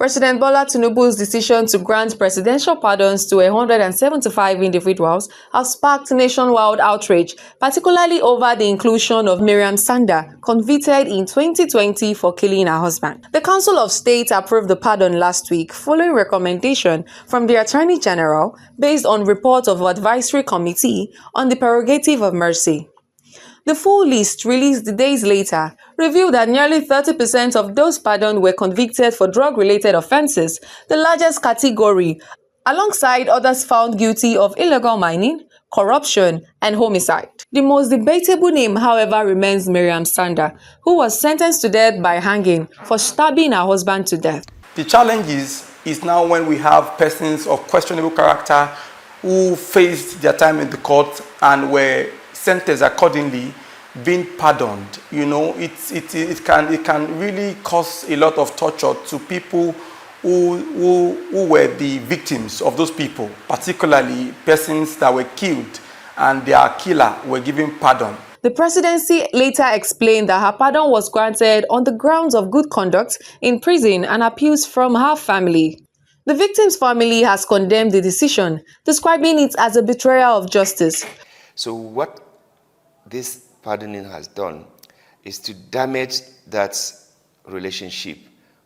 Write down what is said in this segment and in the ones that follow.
President Bola Tinubu's decision to grant presidential pardons to 175 individuals has sparked nationwide outrage, particularly over the inclusion of Maryam Sanda, convicted in 2020 for killing her husband. The Council of State approved the pardon last week following recommendation from the Attorney General based on report of Advisory Committee on the Prerogative of Mercy. The full list, released days later, revealed that nearly 30% of those pardoned were convicted for drug-related offences, the largest category, alongside others found guilty of illegal mining, corruption, and homicide. The most debatable name, however, remains Maryam Sanda, who was sentenced to death by hanging for stabbing her husband to death. The challenge is now when we have persons of questionable character who faced their time in the court and were sentenced accordingly, being pardoned. You know, it can really cause a lot of torture to people who were the victims of those people, particularly persons that were killed and their killer were given pardon. The presidency later explained that her pardon was granted on the grounds of good conduct in prison and appeals from her family. The victim's family has condemned the decision, describing it as a betrayal of justice. So what this pardoning has done is to damage that relationship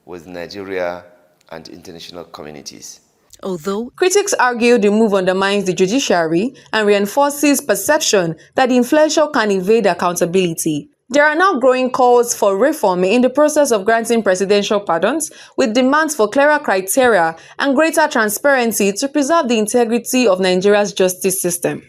with Nigeria and international communities. Although critics argue the move undermines the judiciary and reinforces perception that the influential can evade accountability, there are now growing calls for reform in the process of granting presidential pardons, with demands for clearer criteria and greater transparency to preserve the integrity of Nigeria's justice system.